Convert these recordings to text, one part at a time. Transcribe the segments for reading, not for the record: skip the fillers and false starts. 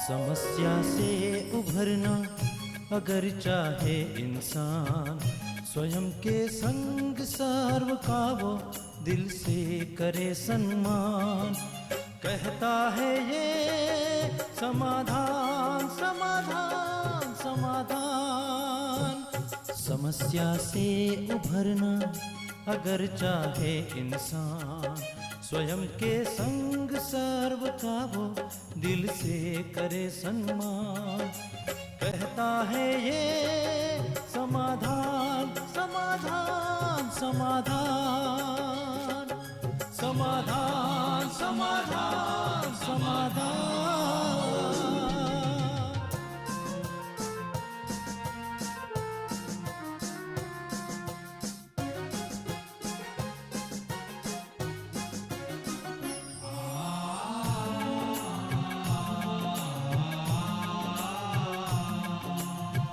समस्या से उभरना अगर चाहे इंसान, स्वयं के संग सर्व का वो दिल से करे सम्मान। कहता है ये समाधान समाधान समाधान। समस्या से उभरना अगर चाहे इंसान, स्वयं के संग सर्व का वो दिल से करे सम्मान। कहता है ये समाधान समाधान समाधान समाधान समाधान समाधान।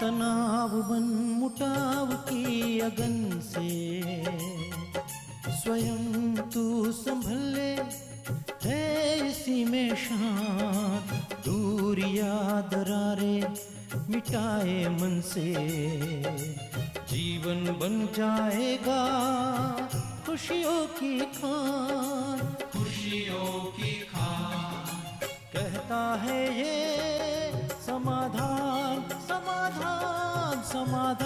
तनाव मन मुटाव की अगन से स्वयं तू संभल ले, है इसी में शान। दूरिया दरारे मिटाए मन से, जीवन बन जाएगा खुशियों की खान खुशियों की खान। कहता है ये समाधान समाधान समाधान।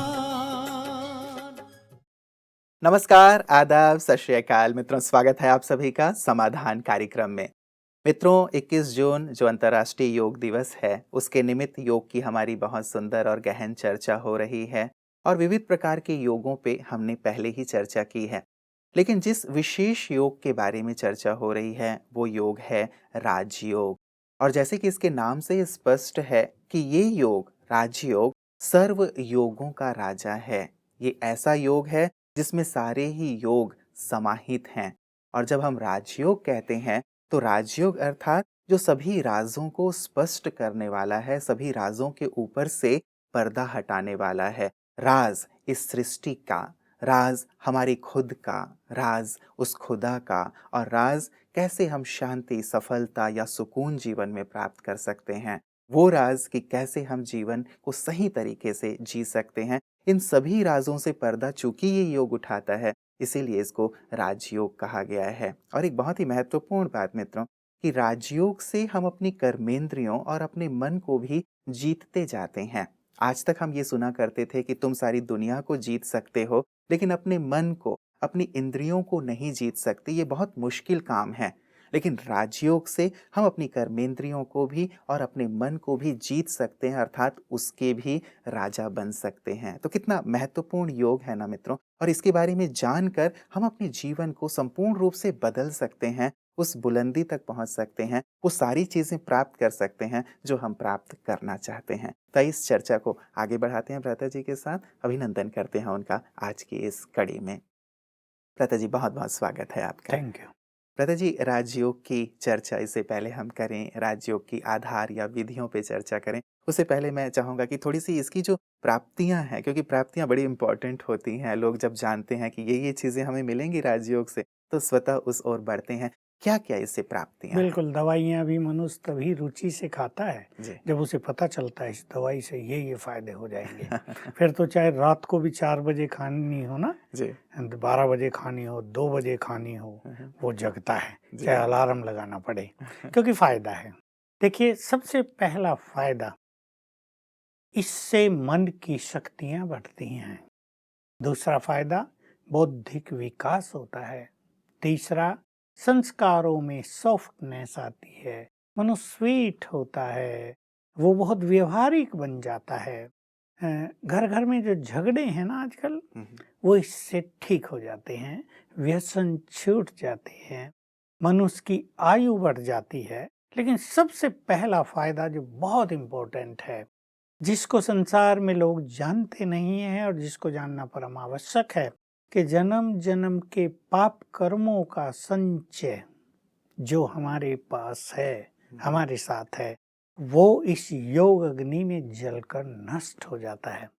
नमस्कार, आदाब, सत श्री अकाल मित्रों, स्वागत है आप सभी का समाधान कार्यक्रम में। मित्रों, 21 जून जो अंतर्राष्ट्रीय योग दिवस है, उसके निमित्त योग की हमारी बहुत सुंदर और गहन चर्चा हो रही है और विविध प्रकार के योगों पे हमने पहले ही चर्चा की है। लेकिन जिस विशेष योग के बारे में चर्चा हो रही है वो योग है राजयोग। और जैसे कि इसके नाम से ही स्पष्ट है कि ये योग, राजयोग, सर्व योगों का राजा है। ये ऐसा योग है जिसमें सारे ही योग समाहित हैं। और जब हम राजयोग कहते हैं तो राजयोग अर्थात जो सभी राजों को स्पष्ट करने वाला है, सभी राजों के ऊपर से पर्दा हटाने वाला है। राज इस सृष्टि का, राज हमारी खुद का, राज उस खुदा का, और राज कैसे हम शांति, सफलता या सुकून जीवन में प्राप्त कर सकते हैं, वो राज कि कैसे हम जीवन को सही तरीके से जी सकते हैं। इन सभी राजों से पर्दा चूंकि ये योग उठाता है, इसीलिए इसको राजयोग कहा गया है। और एक बहुत ही महत्वपूर्ण बात मित्रों, कि राजयोग से हम अपनी कर्मेंद्रियों और अपने मन को भी जीतते जाते हैं। आज तक हम ये सुना करते थे कि तुम सारी दुनिया को जीत सकते हो, लेकिन अपने मन को, अपनी इंद्रियों को नहीं जीत सकते। ये बहुत मुश्किल काम है। लेकिन राजयोग से हम अपनी कर्मेंद्रियों को भी और अपने मन को भी जीत सकते हैं, अर्थात उसके भी राजा बन सकते हैं। तो कितना महत्वपूर्ण योग है ना मित्रों। और इसके बारे में जानकर हम अपने जीवन को संपूर्ण रूप से बदल सकते हैं, उस बुलंदी तक पहुंच सकते हैं, वो सारी चीजें प्राप्त कर सकते हैं जो हम प्राप्त करना चाहते हैं। तो इस चर्चा को आगे बढ़ाते हैं भ्राता जी के साथ। अभिनंदन करते हैं उनका आज की इस कड़ी में। भ्राता जी, बहुत बहुत स्वागत है आपका। Thank you. भ्राता जी, राजयोग की चर्चा इससे पहले हम करें, राजयोग की आधार या विधियों पे चर्चा करें, उससे पहले मैं चाहूँगा कि थोड़ी सी इसकी जो प्राप्तियां हैं, क्योंकि प्राप्तियां बड़ी इंपॉर्टेंट होती हैं। लोग जब जानते हैं कि ये चीज़ें हमें मिलेंगी राजयोग से, तो स्वतः उस ओर बढ़ते हैं। क्या क्या इससे प्राप्तियां हैं? बिल्कुल, दवाइयाँ भी मनुष्य तभी रुचि से खाता है जी। जब उसे पता चलता है इस दवाई से ये फ़ायदे हो जाएँगे। फिर तो चाहे रात को भी 4 बजे खानी हो ना, जी। 12 बजे खानी हो, 2 बजे खानी हो, वो जगता है, जी। चाहे अलार्म लगाना पड़े, क्योंकि फ़ायदा है। देखिए, सबसे पहला फ़ायदा, इससे मन की शक्तियाँ बढ़ती हैं। दूसरा फ़ायदा, बौद्धिक विकास होता है। तीसरा, संस्कारों में सॉफ्टनेस आती है, मनो स्वीट होता है, वो बहुत व्यवहारिक बन जाता है। घर घर में जो झगड़े हैं ना आजकल, वो इससे ठीक हो जाते हैं, व्यसन छूट जाते हैं, मनुष्य की आयु बढ़ जाती है। लेकिन सबसे पहला फायदा जो बहुत इम्पोर्टेंट है, जिसको संसार में लोग जानते नहीं हैं और जिसको जानना परम आवश्यक है, कि जन्म जन्म के पाप कर्मों का संचय जो हमारे पास है, हमारे साथ है, वो इस योग अग्नि में जलकर नष्ट हो जाता है।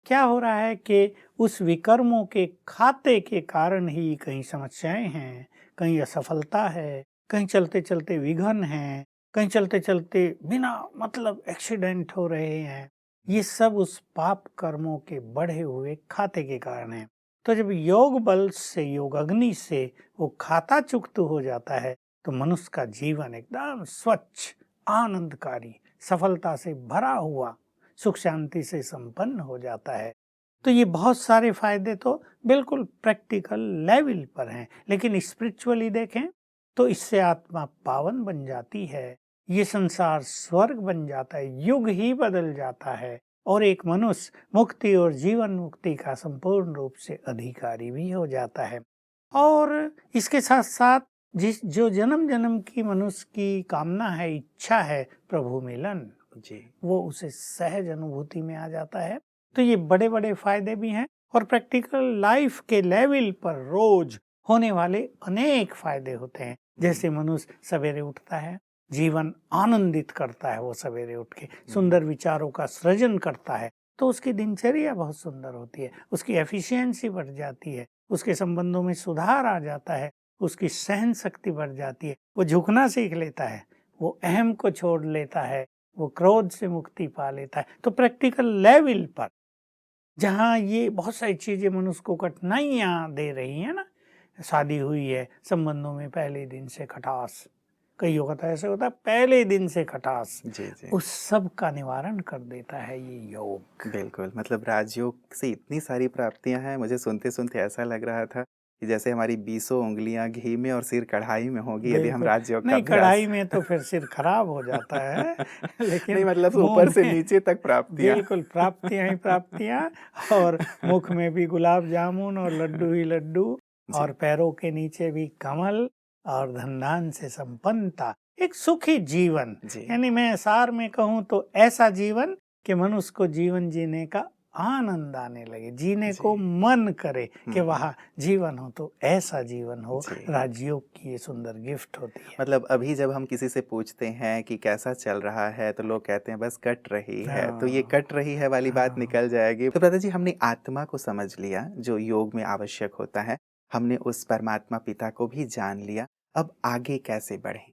क्या हो रहा है कि उस विकर्मों के खाते के कारण ही कहीं समस्याएं हैं, कहीं असफलता है, कहीं चलते चलते विघ्न हैं, कहीं चलते चलते बिना मतलब एक्सीडेंट हो रहे हैं, ये सब उस पाप कर्मों के बढ़े हुए खाते के कारण है। तो जब योग बल से, योग अग्नि से वो खाता चुक्त हो जाता है तो मनुष्य का जीवन एकदम स्वच्छ, आनंदकारी, सफलता से भरा हुआ, सुख शांति से संपन्न हो जाता है। तो ये बहुत सारे फायदे तो बिल्कुल प्रैक्टिकल लेवल पर हैं, लेकिन स्पिरिचुअली देखें तो इससे आत्मा पावन बन जाती है, ये संसार स्वर्ग बन जाता है, युग ही बदल जाता है और एक मनुष्य मुक्ति और जीवन मुक्ति का संपूर्ण रूप से अधिकारी भी हो जाता है। और इसके साथ साथ जो जन्म जन्म की मनुष्य की कामना है, इच्छा है प्रभु मिलन, जी, वो उसे सहज अनुभूति में आ जाता है। तो ये बड़े बड़े फायदे भी हैं और प्रैक्टिकल लाइफ के लेवल पर रोज होने वाले अनेक फायदे होते हैं। जैसे मनुष्य सवेरे उठता है, जीवन आनंदित करता है, वो सवेरे उठ के सुंदर विचारों का सृजन करता है, तो उसकी दिनचर्या बहुत सुंदर होती है, उसकी एफिशिएंसी बढ़ जाती है, उसके संबंधों में सुधार आ जाता है, उसकी सहन शक्ति बढ़ जाती है, वो झुकना सीख लेता है, वो अहम को छोड़ लेता है, वो क्रोध से मुक्ति पा लेता है। तो प्रैक्टिकल लेवल पर जहाँ ये बहुत सारी चीजें मनुष्य को कठिनाइयाँ दे रही हैं ना, शादी हुई है, संबंधों में पहले दिन से खटास, कई वक्त ऐसे होता है पहले दिन से खटास, जी, जी। उस सब का निवारण कर देता है ये योग। बिल्कुल, मतलब राजयोग से इतनी सारी प्राप्तियाँ हैं, मुझे सुनते-सुनते ऐसा लग रहा था कि जैसे हमारी 20 उँगलियाँ घी में और सिर कढ़ाई में होगी यदि हम बिल्कुल, राजयोग का नहीं अभ्यास कढ़ाई में तो फिर सिर खराब हो जाता है नहीं लेकिन मतलब मुंह ऊपर से में नीचे तक प्राप्तियाँ। बिल्कुल प्राप्तियां ही प्राप्तियां, और मुख में भी गुलाब जामुन और लड्डू ही लड्डू, जी, और पैरों के नीचे भी कमल, और धन से संपन्नता, एक सुखी जीवन। जी। यानी मैं सार में कहूँ तो ऐसा जीवन कि मनुष्य को जीवन जीने का आनंद आने लगे, जीने जी। को मन करे कि हुँ, वह जीवन हो, तो ऐसा जीवन हो। जी। राजयोग की ये सुंदर गिफ्ट होती है। मतलब अभी जब हम किसी से पूछते हैं कि कैसा चल रहा है तो लोग कहते हैं बस कट रही है, तो ये हाँ, कट रही है वाली बात हाँ। निकल जाएगी। तो दादा जी, हमने आत्मा को समझ लिया जो योग में आवश्यक होता है, हमने उस परमात्मा पिता को भी जान लिया, अब आगे कैसे बढ़ें?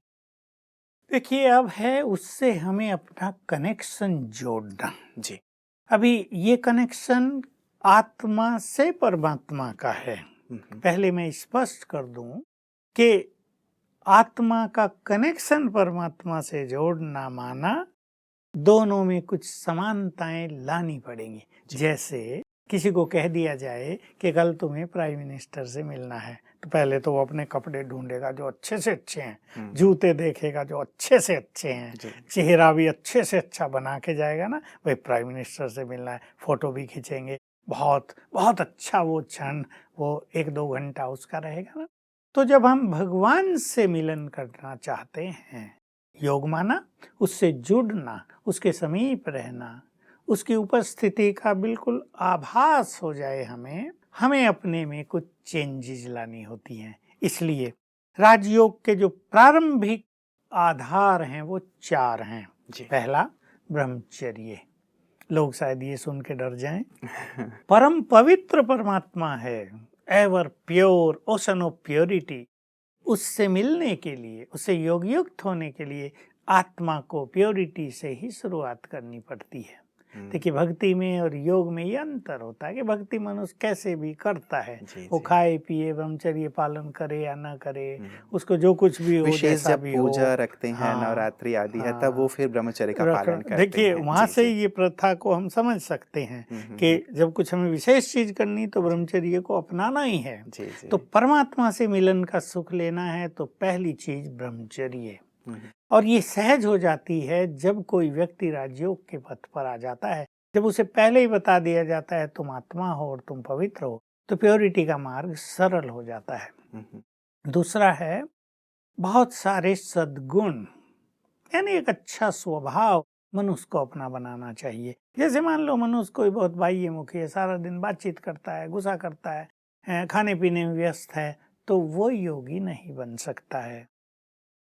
देखिए, अब है उससे हमें अपना कनेक्शन जोड़ना। जी। अभी ये कनेक्शन आत्मा से परमात्मा का है। हुँ, हुँ। पहले मैं स्पष्ट कर दूं कि आत्मा का कनेक्शन परमात्मा से जोड़ना माना दोनों में कुछ समानताएं लानी पड़ेंगी। जी। जैसे किसी को कह दिया जाए कि कल तुम्हें प्राइम मिनिस्टर से मिलना है, तो पहले तो वो अपने कपड़े ढूंढेगा जो अच्छे से अच्छे हैं, हुँ, जूते देखेगा जो अच्छे से अच्छे हैं, जी। चेहरा भी अच्छे से अच्छा बना के जाएगा ना, भाई प्राइम मिनिस्टर से मिलना है, फोटो भी खींचेंगे, बहुत बहुत अच्छा वो क्षण, वो 1-2 घंटा उसका रहेगा ना। तो जब हम भगवान से मिलन करना चाहते हैं, योग माना उससे जुड़ना, उसके समीप रहना, उसकी उपस्थिति का बिल्कुल आभास हो जाए हमें अपने में कुछ चेंजेस लानी होती हैं। इसलिए राजयोग के जो प्रारंभिक आधार हैं वो 4 हैं। जी। पहला ब्रह्मचर्य, लोग शायद ये सुन के डर जाएं। परम पवित्र परमात्मा है, ever pure, ocean of purity. उससे मिलने के लिए, उससे योग युक्त होने के लिए आत्मा को प्योरिटी से ही शुरुआत करनी पड़ती है। देखिए, भक्ति में और योग में ये अंतर होता है कि भक्ति मनुष्य कैसे भी करता है, जी, वो जी। खाए पिए ब्रह्मचर्य पालन करे या ना करे, उसको जो कुछ भी हो, विशेष जैसा जब भी हो। पूजा रखते हैं, हाँ, नवरात्रि आदि है, तब हाँ। वो फिर ब्रह्मचर्य का पालन करते देखिए, हैं। वहां जी, से जी। ये प्रथा को हम समझ सकते हैं कि जब कुछ हमें विशेष चीज करनी तो ब्रह्मचर्य को अपनाना ही है। जी, जी। तो परमात्मा से मिलन का सुख लेना है तो पहली चीज ब्रह्मचर्य, हुँ, और ये सहज हो जाती है जब कोई व्यक्ति राजयोग के पथ पर आ जाता है। जब उसे पहले ही बता दिया जाता है तुम आत्मा हो और तुम पवित्र हो, तो प्योरिटी का मार्ग सरल हो जाता है। हुँ, हुँ। दूसरा है बहुत सारे सद्गुण, यानी एक अच्छा स्वभाव मनुष्य को अपना बनाना चाहिए। जैसे मान लो मनुष्य कोई बहुत बाह्यमुखी है, सारा दिन बातचीत करता है, गुस्सा करता है, खाने पीने में व्यस्त है, तो वो योगी नहीं बन सकता है।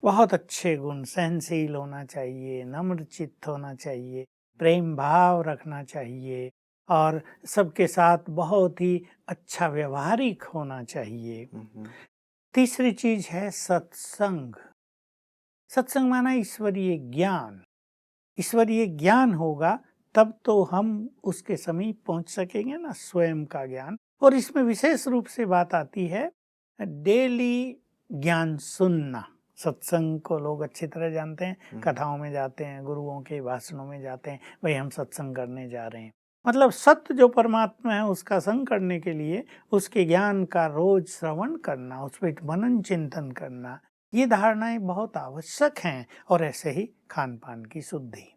बहुत अच्छे गुण, सहनशील होना चाहिए, नम्र चित्त होना चाहिए, प्रेम भाव रखना चाहिए, और सबके साथ बहुत ही अच्छा व्यवहारिक होना चाहिए। हुँ, हुँ। तीसरी चीज है सत्संग। सत्संग माना ईश्वरीय ज्ञान। ईश्वरीय ज्ञान होगा तब तो हम उसके समीप पहुंच सकेंगे ना, स्वयं का ज्ञान। और इसमें विशेष रूप से बात आती है डेली ज्ञान सुनना। सत्संग को लोग अच्छी तरह जानते हैं, कथाओं में जाते हैं, गुरुओं के भाषणों में जाते हैं, भाई हम सत्संग करने जा रहे हैं। मतलब सत्य जो परमात्मा है उसका संग करने के लिए उसके ज्ञान का रोज श्रवण करना, उस पर मनन चिंतन करना, ये धारणाएं बहुत आवश्यक हैं। और ऐसे ही खान पान की शुद्धि,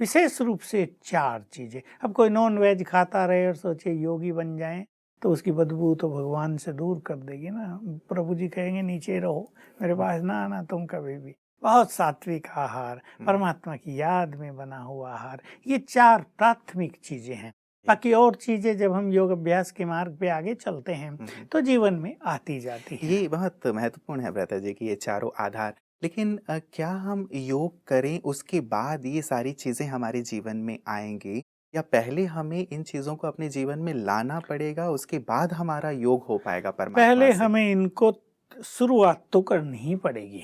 विशेष रूप से 4 चीजें। अब कोई नॉन वेज खाता रहे और सोचे योगी बन जाए तो उसकी बदबू तो भगवान से दूर कर देगी ना। प्रभु जी कहेंगे नीचे रहो, मेरे पास ना आना तुम कभी भी। बहुत सात्विक आहार, परमात्मा की याद में बना हुआ आहार, ये 4 प्राथमिक चीजें हैं। बाकी और चीजें जब हम योग अभ्यास के मार्ग पे आगे चलते हैं तो जीवन में आती जाती है। ये बहुत महत्वपूर्ण है भ्राता जी कि ये चारों आधार। लेकिन क्या हम योग करें उसके बाद ये सारी चीजें हमारे जीवन में आएंगी, या पहले हमें इन चीजों को अपने जीवन में लाना पड़ेगा, उसके बाद हमारा योग हो पाएगा परमात्मा पहले से? हमें इनको शुरुआत तो करनी ही पड़ेगी।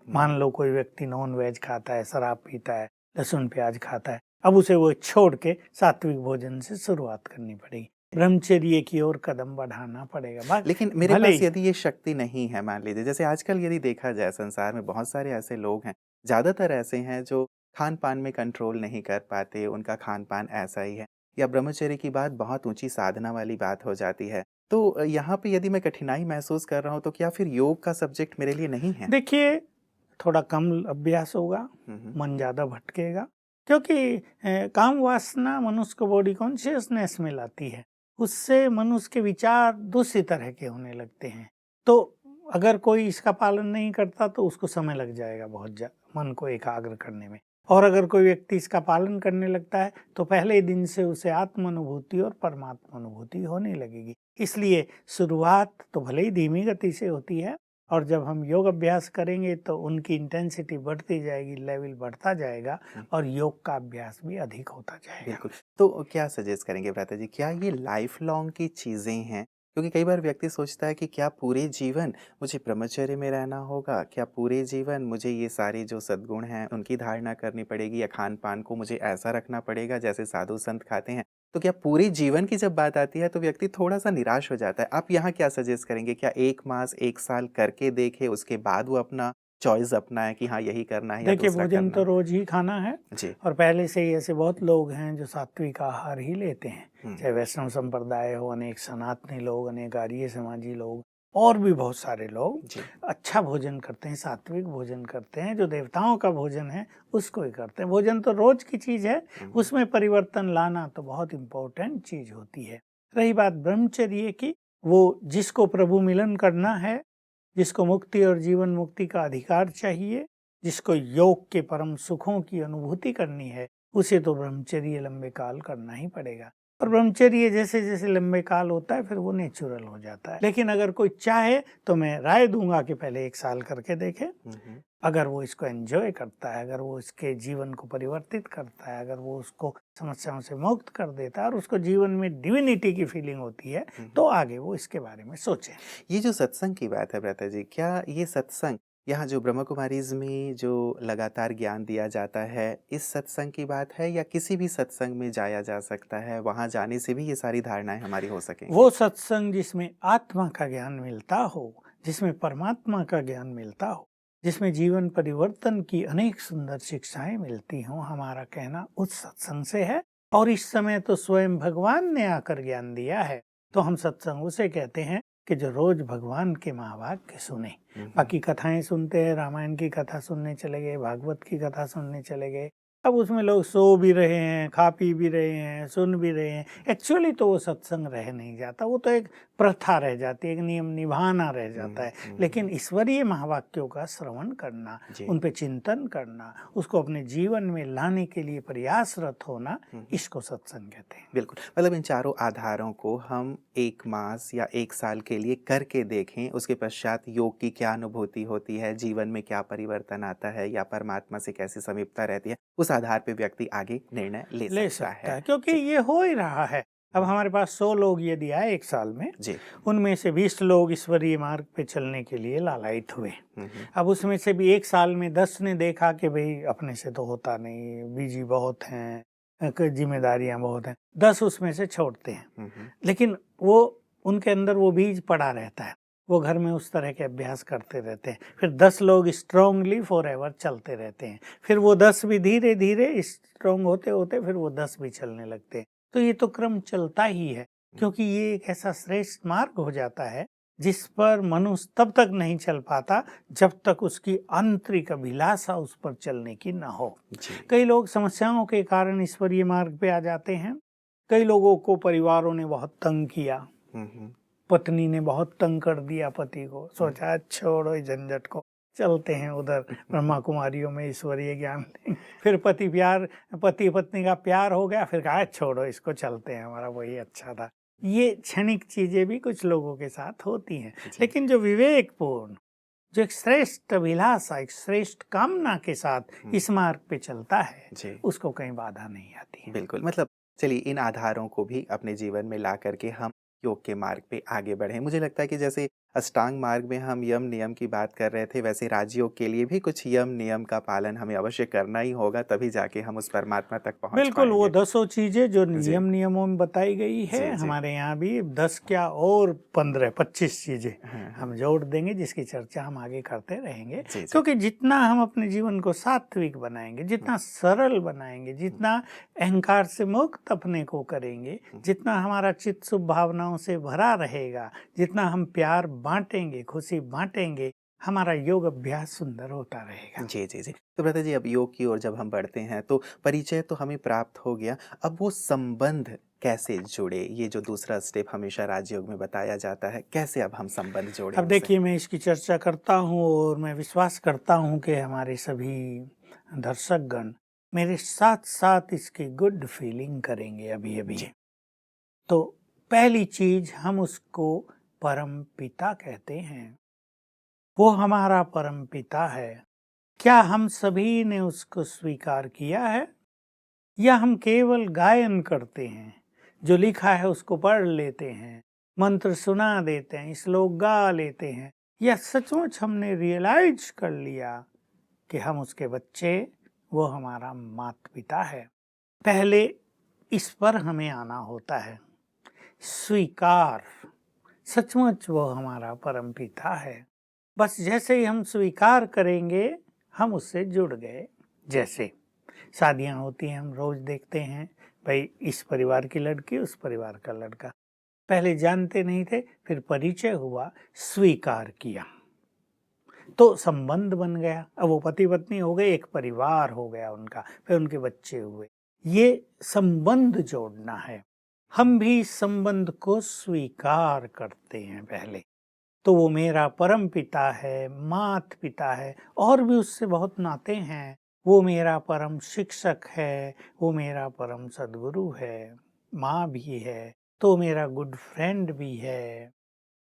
मान लो कोई व्यक्ति नॉन वेज खाता है, शराब पीता है, लहसुन प्याज खाता है, अब उसे वो छोड़ के सात्विक भोजन से शुरुआत करनी पड़ेगी, ब्रह्मचर्य की ओर कदम बढ़ाना पड़ेगा। लेकिन मेरे पास यदि ये शक्ति नहीं है, मान लीजिए जैसे आजकल यदि देखा जाए संसार में बहुत सारे ऐसे लोग हैं, ज्यादातर ऐसे हैं जो खान पान में कंट्रोल नहीं कर पाते, उनका खान पान ऐसा ही है, या ब्रह्मचर्य की बात बहुत ऊंची साधना वाली बात हो जाती है। तो यहाँ पे यदि मैं कठिनाई महसूस कर रहा हूँ तो क्या फिर योग का सब्जेक्ट मेरे लिए नहीं है? देखिए, थोड़ा कम अभ्यास होगा, मन ज्यादा भटकेगा, क्योंकि काम वासना मनुष्य को बॉडी कॉन्शियसनेस में लाती है, उससे मनुष्य के विचार दूसरी तरह के होने लगते हैं। तो अगर कोई इसका पालन नहीं करता तो उसको समय लग जाएगा बहुत ज्यादा मन को एकाग्र करने में। और अगर कोई व्यक्ति इसका पालन करने लगता है तो पहले ही दिन से उसे आत्म अनुभूति और परमात्मा अनुभूति होने लगेगी। इसलिए शुरुआत तो भले ही धीमी गति से होती है, और जब हम योग अभ्यास करेंगे तो उनकी इंटेंसिटी बढ़ती जाएगी, लेवल बढ़ता जाएगा और योग का अभ्यास भी अधिक होता जाएगा। बिल्कुल। तो क्या सजेस्ट करेंगे भ्राता जी, क्या ये लाइफ लॉन्ग की चीजें हैं? क्योंकि कई बार व्यक्ति सोचता है कि क्या पूरे जीवन मुझे ब्रह्मचर्य में रहना होगा, क्या पूरे जीवन मुझे ये सारे जो सद्गुण हैं उनकी धारणा करनी पड़ेगी, या खान पान को मुझे ऐसा रखना पड़ेगा जैसे साधु संत खाते हैं। तो क्या पूरे जीवन की जब बात आती है तो व्यक्ति थोड़ा सा निराश हो जाता है। आप यहाँ क्या सजेस्ट करेंगे, क्या 1 मास 1 साल करके देखे उसके बाद वो अपना चॉइस अपनाए कि हाँ यही करना है या देखिए, दूसरा भोजन करना तो रोज ही खाना है जी। और पहले से ही ऐसे बहुत लोग हैं जो सात्विक आहार ही लेते हैं, चाहे वैष्णव संप्रदाय हो, अनेक सनातनी लोग, अनेक आर्य समाजी लोग, और भी बहुत सारे लोग अच्छा भोजन करते हैं, सात्विक भोजन करते हैं, जो देवताओं का भोजन है उसको ही करते हैं। भोजन तो रोज की चीज है, उसमें परिवर्तन लाना तो बहुत इम्पोर्टेंट चीज होती है। रही बात ब्रह्मचर्य की, वो जिसको प्रभु मिलन करना है, जिसको मुक्ति और जीवन मुक्ति का अधिकार चाहिए, जिसको योग के परम सुखों की अनुभूति करनी है, उसे तो ब्रह्मचर्य लंबे काल करना ही पड़ेगा। और ब्रह्मचर्य जैसे जैसे लंबे काल होता है फिर वो नेचुरल हो जाता है। लेकिन अगर कोई चाहे तो मैं राय दूंगा कि पहले 1 साल करके देखे। अगर वो इसको एंजॉय करता है, अगर वो इसके जीवन को परिवर्तित करता है, अगर वो उसको समस्याओं से मुक्त कर देता है और उसको जीवन में डिविनिटी की फीलिंग होती है, तो आगे वो इसके बारे में सोचे। ये जो सत्संग की बात है भ्राता जी, क्या ये सत्संग यहाँ जो ब्रह्म कुमारीज में जो लगातार ज्ञान दिया जाता है, इस सत्संग की बात है, या किसी भी सत्संग में जाया जा सकता है, वहाँ जाने से भी ये सारी धारणाएं हमारी हो सकेंगी? वो सत्संग जिसमें आत्मा का ज्ञान मिलता हो, जिसमें परमात्मा का ज्ञान मिलता हो, जिसमें जीवन परिवर्तन की अनेक सुंदर शिक्षाएं मिलती हों, हमारा कहना उस सत्संग से है। और इस समय तो स्वयं भगवान ने आकर ज्ञान दिया है, तो हम सत्संग उसे कहते हैं कि जो रोज भगवान के महावाक्य सुने। बाकी कथाएं सुनते हैं, रामायण की कथा सुनने चले गए, भागवत की कथा सुनने चले गए, अब उसमें लोग सो भी रहे हैं, खा पी भी रहे हैं, सुन भी रहे हैं। एक्चुअली तो वो सत्संग रह नहीं जाता, वो तो एक प्रथा रह जाती है, एक नियम निभाना रह जाता है। लेकिन ईश्वरीय महावाक्यों का श्रवण करना, उन पे चिंतन करना, उसको अपने जीवन में लाने के लिए प्रयासरत होना, इसको सत्संग कहते हैं। बिल्कुल, मतलब इन चारों आधारों को हम 1 मास या 1 साल के लिए करके देखें, उसके पश्चात योग की क्या अनुभूति होती है, जीवन में क्या परिवर्तन आता है, या परमात्मा से कैसी समीपता रहती है, उस आधार पे व्यक्ति आगे निर्णय ले सकता है। क्योंकि ये हो ही रहा है। अब हमारे पास 100 लोग यदि आए एक साल में, जी। उनमें से 20 लोग ईश्वरीय मार्ग पे चलने के लिए लालायित हुए। अब उसमें से भी एक साल में 10 ने देखा कि भाई अपने से तो होता नहीं, बिजी बहुत हैं, जिम्मेदारियां बहुत हैं, 10 उसमें से छोड़ते हैं। लेकिन वो उनके अंदर वो बीज पड़ा रहता है, वो घर में उस तरह के अभ्यास करते रहते हैं। फिर 10 लोग स्ट्रांगली फॉरएवर चलते रहते हैं। फिर वो 10 भी धीरे धीरे स्ट्रांग होते होते फिर वो 10 भी चलने लगते हैं। तो ये तो क्रम चलता ही है, क्योंकि ये एक ऐसा श्रेष्ठ मार्ग हो जाता है जिस पर मनुष्य तब तक नहीं चल पाता जब तक उसकी आंतरिक अभिलाषा उस पर चलने की न हो। कई लोग समस्याओं के कारण ईश्वरीय मार्ग पे आ जाते हैं। कई लोगों को परिवारों ने बहुत तंग किया, पत्नी ने बहुत तंग कर दिया पति को, सोचा छोड़ो इस झंझट को, चलते हैं उधर ब्रह्मा कुमारियों में ईश्वरीय ज्ञान लेंगे। फिर पति पत्नी का प्यार हो गया, फिर कहा छोड़ो इसको, चलते हैं, हमारा वही अच्छा था। ये क्षणिक चीजें भी कुछ लोगों के साथ होती हैं, लेकिन जो विवेकपूर्ण, जो एक श्रेष्ठ अभिलाषा, एक श्रेष्ठ कामना के साथ इस मार्ग पे चलता है, उसको कहीं बाधा नहीं आती है। बिल्कुल, मतलब चलिए इन आधारों को भी अपने जीवन में ला करके हम योग के मार्ग पे आगे बढ़े। मुझे लगता है कि जैसे अष्टांग मार्ग में हम यम नियम की बात कर रहे थे, वैसे राजयोग के लिए भी कुछ यम नियम का पालन हमें अवश्य करना ही होगा, तभी जाके हम उस परमात्मा तक पहुंच बिल्कुल, वो पाएंगे। 10 चीजें जो नियमों में बताई गई है, हमारे यहाँ भी 10 क्या और 15-25 चीजें हम जोड़ देंगे, जिसकी चर्चा हम आगे करते रहेंगे। क्योंकि जितना हम अपने जीवन को सात्विक बनाएंगे, जितना सरल बनाएंगे, जितना अहंकार से मुक्त अपने को करेंगे, जितना हमारा चित्त शुभ भावनाओं से भरा रहेगा, जितना हम प्यार बांटेंगे, खुशी बांटेंगे, हमारा योग अभ्यास सुंदर होता रहेगा। जी जी जी। तो ब्रता जी, अब योग की ओर जब हम बढ़ते हैं तो परिचय तो हमें प्राप्त हो गया, अब वो संबंध कैसे जुड़े, ये जो दूसरा स्टेप हमेशा राजयोग में बताया जाता है, कैसे अब हम संबंध जोड़े? अब देखिए, मैं इसकी चर्चा करता हूँ और मैं विश्वास करता हूँ कि हमारे सभी दर्शकगण मेरे साथ साथ इसकी गुड फीलिंग करेंगे अभी अभी। तो पहली चीज, हम उसको परम पिता कहते हैं। वो हमारा परम पिता है। क्या हम सभी ने उसको स्वीकार किया है, या हम केवल गायन करते हैं, जो लिखा है उसको पढ़ लेते हैं, मंत्र सुना देते हैं, श्लोक गा लेते हैं, या सचमुच हमने रियलाइज कर लिया कि हम उसके बच्चे, वो हमारा माता पिता है? पहले इस पर हमें आना होता है, स्वीकार, सचमुच वो हमारा परम पिता है। बस जैसे ही हम स्वीकार करेंगे, हम उससे जुड़ गए। जैसे शादियां होती हैं, हम रोज देखते हैं, भाई इस परिवार की लड़की, उस परिवार का लड़का, पहले जानते नहीं थे, फिर परिचय हुआ, स्वीकार किया, तो संबंध बन गया। अब वो पति पत्नी हो गए, एक परिवार हो गया उनका, फिर उनके बच्चे हुए। ये संबंध जोड़ना है। हम भी संबंध को स्वीकार करते हैं पहले, तो वो मेरा परम पिता है, माता पिता है, और भी उससे बहुत नाते हैं। वो मेरा परम शिक्षक है, वो मेरा परम सद्गुरु है, माँ भी है, तो मेरा गुड फ्रेंड भी है,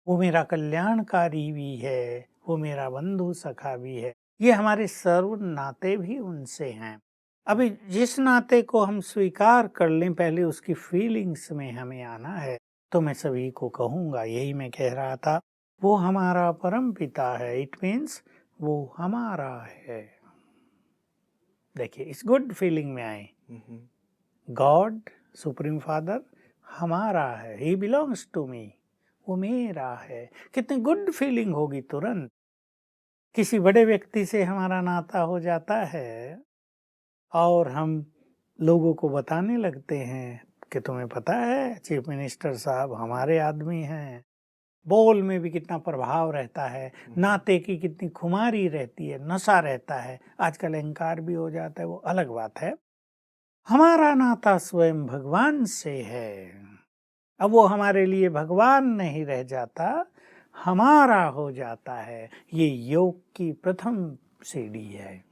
वो मेरा कल्याणकारी भी है, वो मेरा बंधु सखा भी है। ये हमारे सर्व नाते भी उनसे हैं। अभी जिस नाते को हम स्वीकार कर लें, पहले उसकी फीलिंग्स में हमें आना है। तो मैं सभी को कहूँगा, यही मैं कह रहा था, वो हमारा परम पिता है, इट मीन्स वो हमारा है। देखिए, इस गुड फीलिंग में आए, गॉड सुप्रीम फादर हमारा है, ही बिलोंग्स टू मी, वो मेरा है। कितनी गुड फीलिंग होगी तुरंत। किसी बड़े व्यक्ति से हमारा नाता हो जाता है और हम लोगों को बताने लगते हैं कि तुम्हें पता है चीफ मिनिस्टर साहब हमारे आदमी हैं। बोल में भी कितना प्रभाव रहता है, नाते की कितनी खुमारी रहती है, नशा रहता है। आजकल अहंकार भी हो जाता है, वो अलग बात है। हमारा नाता स्वयं भगवान से है। अब वो हमारे लिए भगवान नहीं रह जाता, हमारा हो जाता है। ये योग की प्रथम सीढ़ी है।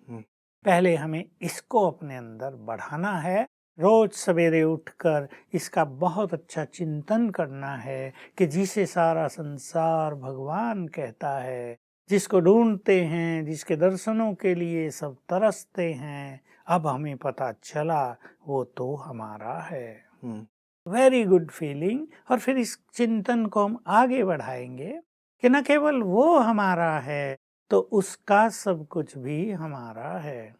पहले हमें इसको अपने अंदर बढ़ाना है। रोज सवेरे उठकर इसका बहुत अच्छा चिंतन करना है कि जिसे सारा संसार भगवान कहता है, जिसको ढूंढते हैं, जिसके दर्शनों के लिए सब तरसते हैं, अब हमें पता चला वो तो हमारा है। Very good feeling. और फिर इस चिंतन को हम आगे बढ़ाएंगे कि न केवल वो हमारा है, तो उसका सब कुछ भी हमारा है।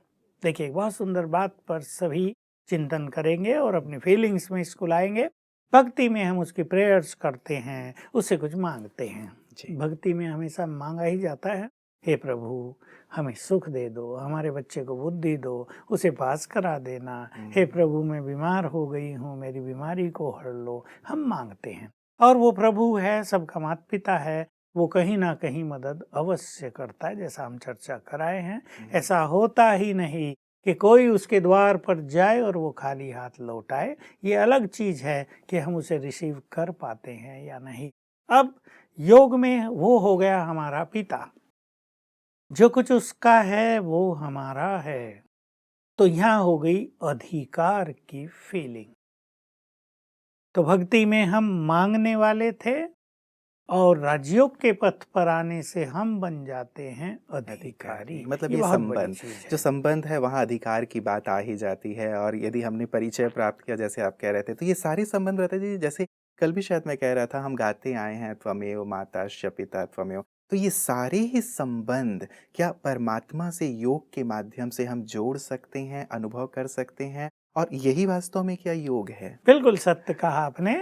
देखिए, एक बहुत सुंदर बात पर सभी चिंतन करेंगे और अपनी फीलिंग्स में इसको लाएंगे। भक्ति में हम उसकी प्रेयर्स करते हैं, उससे कुछ मांगते हैं। जी। भक्ति में हमेशा मांगा ही जाता है, हे प्रभु हमें सुख दे दो, हमारे बच्चे को बुद्धि दो, उसे पास करा देना। हे प्रभु मैं बीमार हो गई हूँ, मेरी बीमारी को हर लो। हम मांगते हैं और वो प्रभु है, सबका माता पिता है, वो कहीं ना कहीं मदद अवश्य करता है। जैसा हम चर्चा कराए हैं, ऐसा होता ही नहीं कि कोई उसके द्वार पर जाए और वो खाली हाथ लौट आए। ये अलग चीज है कि हम उसे रिसीव कर पाते हैं या नहीं। अब योग में वो हो गया हमारा पिता, जो कुछ उसका है वो हमारा है। तो यहाँ हो गई अधिकार की फीलिंग। तो भक्ति में हम मांगने वाले थे और राजयोग के पथ पर आने से हम बन जाते हैं अधिकारी। मतलब ये ये बहुत बड़ी संबंध, चीज जो है। संबंध है वहाँ अधिकार की बात आ ही जाती है। और यदि हमने परिचय प्राप्त किया, जैसे आप कह रहे थे, तो ये सारे संबंध रहते हैं जी। जैसे कल भी शायद मैं कह रहा था, हम गाते आए हैं त्वमेव माताश्च पिता त्वमेव। तो ये सारे ही संबंध क्या परमात्मा से योग के माध्यम से हम जोड़ सकते हैं, अनुभव कर सकते हैं? और यही वास्तव में क्या योग है? बिल्कुल सत्य कहा आपने।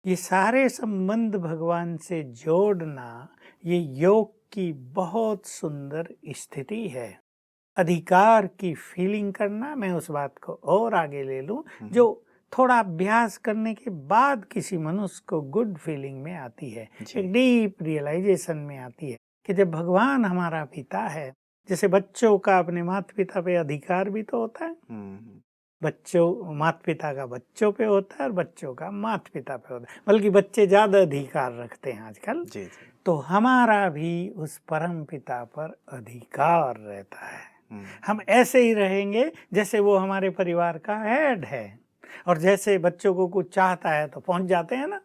ये सारे संबंध भगवान से जोड़ना, ये योग की बहुत सुंदर स्थिति है। अधिकार की फीलिंग करना, मैं उस बात को और आगे ले लूं, जो थोड़ा अभ्यास करने के बाद किसी मनुष्य को गुड फीलिंग में आती है, जी। एक डीप रियलाइजेशन में आती है कि जब भगवान हमारा पिता है। जैसे बच्चों का अपने माता पिता पे अधिकार भी तो होता है, बच्चों माता पिता का बच्चों पे होता है और बच्चों का माता पिता पे होता है, बल्कि बच्चे ज्यादा अधिकार रखते हैं आजकल। जी जी। तो हमारा भी उस परम पिता पर अधिकार रहता है। हम ऐसे ही रहेंगे जैसे वो हमारे परिवार का हेड है। और जैसे बच्चों को कुछ चाहता है तो पहुंच जाते हैं ना,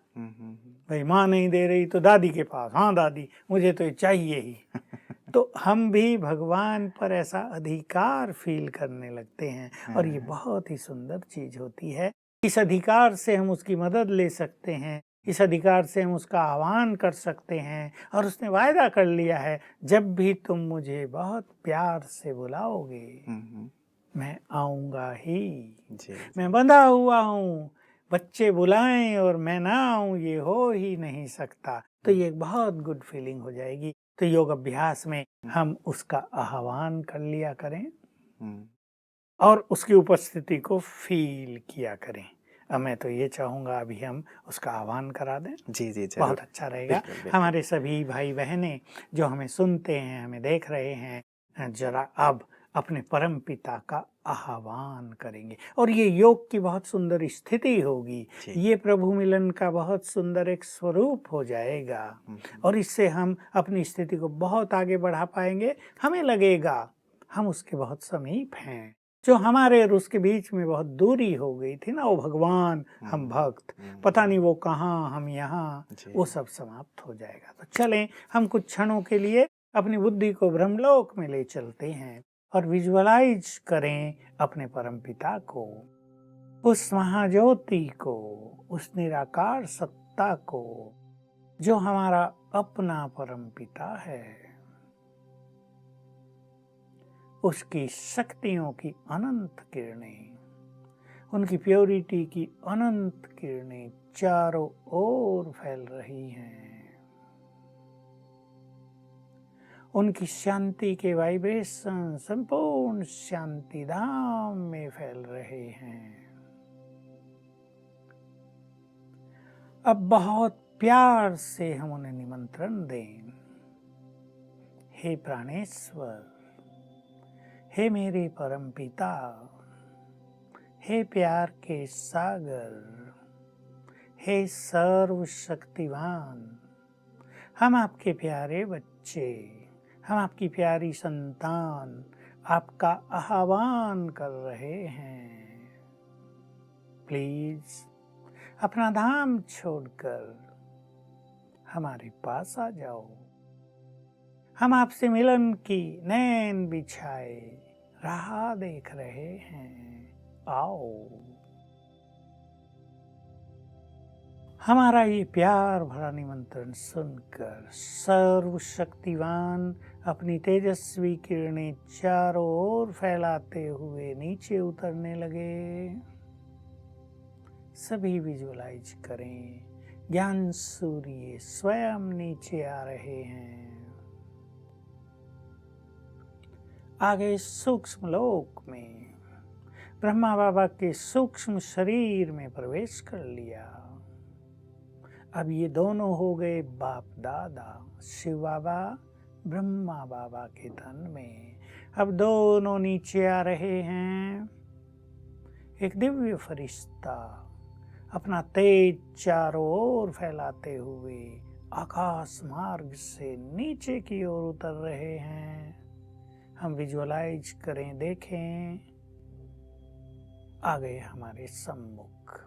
भाई माँ नहीं दे रही तो दादी के पास, हाँ दादी मुझे तो ये चाहिए ही। तो हम भी भगवान पर ऐसा अधिकार फील करने लगते हैं और ये बहुत ही सुंदर चीज होती है। इस अधिकार से हम उसकी मदद ले सकते हैं, इस अधिकार से हम उसका आह्वान कर सकते हैं। और उसने वायदा कर लिया है, जब भी तुम मुझे बहुत प्यार से बुलाओगे मैं आऊंगा ही। जी। मैं बंधा हुआ हूँ, बच्चे बुलाएं और मैं ना आऊं ये हो ही नहीं सकता। तो ये एक बहुत गुड फीलिंग हो जाएगी। तो योग अभ्यास में हम उसका आह्वान कर लिया करें और उसकी उपस्थिति को फील किया करें। अब मैं तो ये चाहूंगा अभी हम उसका आह्वान करा दें। जी जी, जरूर। बहुत अच्छा रहेगा। बिल्कुल, बिल्कुल। हमारे सभी भाई बहनें जो हमें सुनते हैं, हमें देख रहे हैं, जरा अब अपने परम पिता का आह्वान करेंगे और ये योग की बहुत सुंदर स्थिति होगी। जी। ये प्रभु मिलन का बहुत सुंदर एक स्वरूप हो जाएगा और इससे हम अपनी स्थिति को बहुत आगे बढ़ा पाएंगे। हमें लगेगा हम उसके बहुत समीप हैं। जो हमारे और उसके बीच में बहुत दूरी हो गई थी ना, वो भगवान हम भक्त, पता नहीं वो कहाँ हम यहाँ, वो सब समाप्त हो जाएगा। तो चलें हम कुछ क्षणों के लिए अपनी बुद्धि को ब्रह्मलोक में ले चलते हैं और विजुअलाइज करें अपने परमपिता को, उस महाज्योति को, उस निराकार सत्ता को जो हमारा अपना परमपिता है। उसकी शक्तियों की अनंत किरणें, उनकी प्योरिटी की अनंत किरणें चारों ओर फैल रही हैं। उनकी शांति के वाइब्रेशन संपूर्ण शांति धाम में फैल रहे हैं। अब बहुत प्यार से हम उन्हें निमंत्रण दें। हे प्राणेश्वर, हे मेरे परम पिता, हे प्यार के सागर, हे सर्वशक्तिवान, हम आपके प्यारे बच्चे, हम आपकी प्यारी संतान आपका आह्वान कर रहे हैं। प्लीज अपना धाम छोड़कर हमारे पास आ जाओ। हम आपसे मिलन की नैन बिछाए राह देख रहे हैं। आओ। हमारा ये प्यार भरा निमंत्रण सुनकर सर्वशक्तिवान अपनी तेजस्वी किरणें चारों ओर फैलाते हुए नीचे उतरने लगे। सभी विजुअलाइज करें, ज्ञान सूर्य स्वयं नीचे आ रहे हैं। आगे सूक्ष्म लोक में ब्रह्मा बाबा के सूक्ष्म शरीर में प्रवेश कर लिया। अब ये दोनों हो गए बाप दादा, शिव बाबा ब्रह्मा बाबा के तन में। अब दोनों नीचे आ रहे हैं। एक दिव्य फरिश्ता अपना तेज चारों ओर फैलाते हुए आकाश मार्ग से नीचे की ओर उतर रहे हैं। हम विजुअलाइज करें, देखें, आ गए हमारे सम्मुख।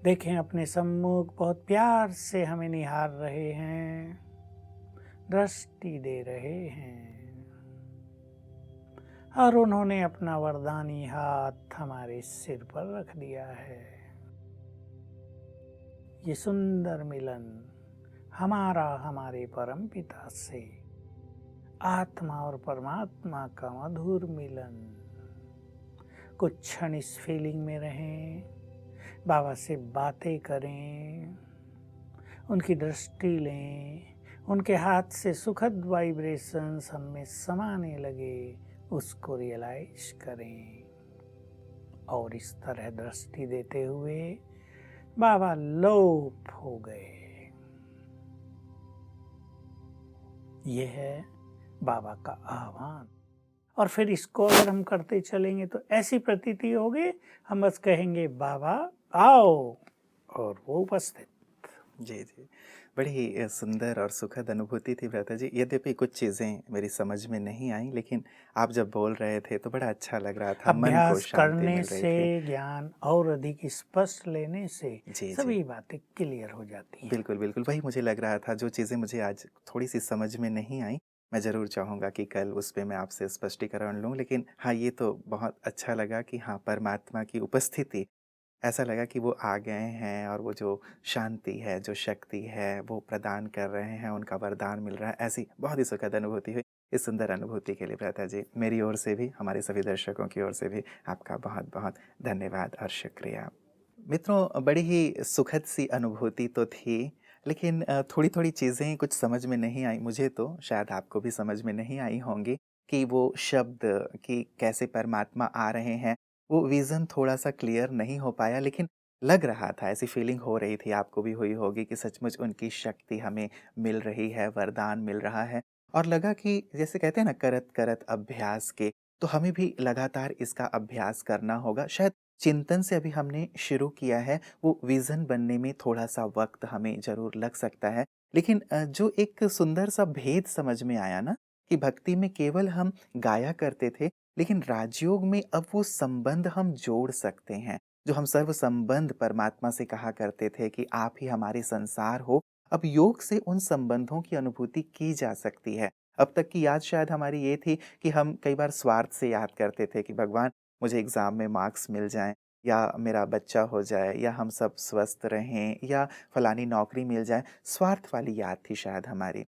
देखें अपने सम्मुख, बहुत प्यार से हमें निहार रहे हैं, दृष्टि दे रहे हैं और उन्होंने अपना वरदानी हाथ हमारे सिर पर रख दिया है। ये सुंदर मिलन हमारा हमारे परम पिता से, आत्मा और परमात्मा का मधुर मिलन। कुछ क्षण इस फीलिंग में रहें, बाबा से बातें करें, उनकी दृष्टि लें, उनके हाथ से सुखद वाइब्रेशंस हम में समाने लगे, उसको रियलाइज करें। और इस तरह दृष्टि देते हुए बाबा लोप हो गए। यह है बाबा का आह्वान। और फिर इसको अगर हम करते चलेंगे तो ऐसी प्रतीति होगी, हम बस कहेंगे बाबा आओ और वो उपस्थित। जी जी, बड़ी ही सुंदर और सुखद अनुभूति थी भ्राता जी। यद्यपि कुछ चीज़ें मेरी समझ में नहीं आई, लेकिन आप जब बोल रहे थे तो बड़ा अच्छा लग रहा था, मन को अभ्यास शांति करने मिल रही से, थी। ज्ञान और अधिक स्पष्ट लेने से जी जी, सभी बातें क्लियर हो जाती हैं। बिल्कुल बिल्कुल, वही मुझे लग रहा था। जो चीज़ें मुझे आज थोड़ी सी समझ में नहीं आई, मैं ज़रूर चाहूँगा कि कल उस पे मैं आपसे स्पष्टीकरण लूँ। लेकिन हाँ, ये तो बहुत अच्छा लगा कि हाँ, परमात्मा की उपस्थिति, ऐसा लगा कि वो आ गए हैं और वो जो शांति है, जो शक्ति है, वो प्रदान कर रहे हैं, उनका वरदान मिल रहा है। ऐसी बहुत ही सुखद अनुभूति हुई। इस सुंदर अनुभूति के लिए भ्राता जी, मेरी ओर से भी, हमारे सभी दर्शकों की ओर से भी आपका बहुत बहुत धन्यवाद और शुक्रिया। मित्रों, बड़ी ही सुखद सी अनुभूति तो थी, लेकिन थोड़ी-थोड़ी चीज़ें कुछ समझ में नहीं आई मुझे, तो शायद आपको भी समझ में नहीं आई होंगी कि वो शब्द कि कैसे परमात्मा आ रहे हैं, वो विज़न थोड़ा-सा क्लियर नहीं हो पाया, लेकिन लग रहा था, ऐसी फीलिंग हो रही थी, आपको भी हुई होगी कि सचमुच उनकी शक्ति हमें मिल रही है, वरदान मिल रहा है। और लगा कि जैसे कहते हैं ना, करत-करत अभ्यास के, तो हमें भी लगातार इसका अभ्यास करना होगा। शायद चिंतन से अभी हमने शुरू किया है, वो विज़न बनने में थोड़ा-सा वक़्त हमें ज़रूर लग सकता है। लेकिन जो एक सुंदर-सा भेद समझ में आया ना, कि भक्ति में केवल हम गाया करते थे, लेकिन राजयोग में अब वो संबंध हम जोड़ सकते हैं। जो हम सर्व संबंध परमात्मा से कहा करते थे कि आप ही हमारे संसार हो, अब योग से उन संबंधों की अनुभूति की जा सकती है। अब तक की याद शायद हमारी ये थी कि हम कई बार स्वार्थ से याद करते थे कि भगवान, मुझे एग्ज़ाम में मार्क्स मिल जाएँ, या मेरा बच्चा हो जाए, या हम सब स्वस्थ रहें, या फलानी नौकरी मिल जाए। स्वार्थ वाली याद थी शायद हमारी।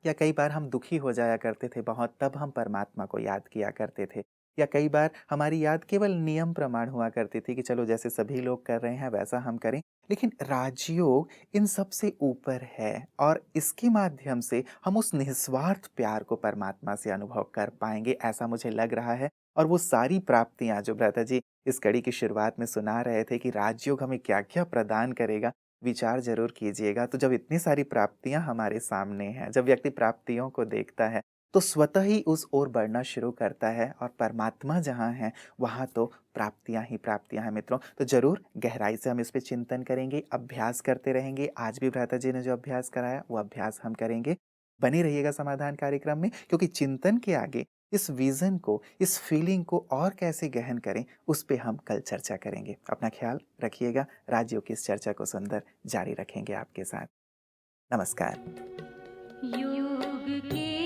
या कई बार हम दुखी हो जाया करते थे बहुत, तब हम परमात्मा को याद किया करते थे। या कई बार हमारी याद केवल नियम प्रमाण हुआ करती थी कि चलो जैसे सभी लोग कर रहे हैं वैसा हम करें। लेकिन राजयोग इन सब से ऊपर है, और इसके माध्यम से हम उस निस्वार्थ प्यार को परमात्मा से अनुभव कर पाएँगे, ऐसा मुझे लग रहा है। और वो सारी प्राप्तियाँ जो भ्राता जी इस कड़ी की शुरुआत में सुना रहे थे कि राजयोग हमें क्या-क्या प्रदान करेगा, विचार ज़रूर कीजिएगा। तो जब इतनी सारी प्राप्तियाँ हमारे सामने हैं, जब व्यक्ति प्राप्तियों को देखता है, तो स्वतः ही उस ओर बढ़ना शुरू करता है, और परमात्मा जहाँ हैं, वहाँ तो प्राप्तियाँ ही प्राप्तियाँ हैं मित्रों। तो ज़रूर गहराई से हम इस पे चिंतन करेंगे, अभ्यास करते रहेंगे। आज भी भ्राता जी ने जो अभ्यास कराया, वो अभ्यास हम करेंगे। बने रहिएगा समाधान कार्यक्रम में, क्योंकि चिंतन के आगे इस विज़न को, इस फीलिंग को और कैसे गहन करें, उस पे हम कल चर्चा करेंगे। अपना ख्याल रखिएगा। राजयोग की इस चर्चा को सुंदर जारी रखेंगे आपके साथ। नमस्कार। योग के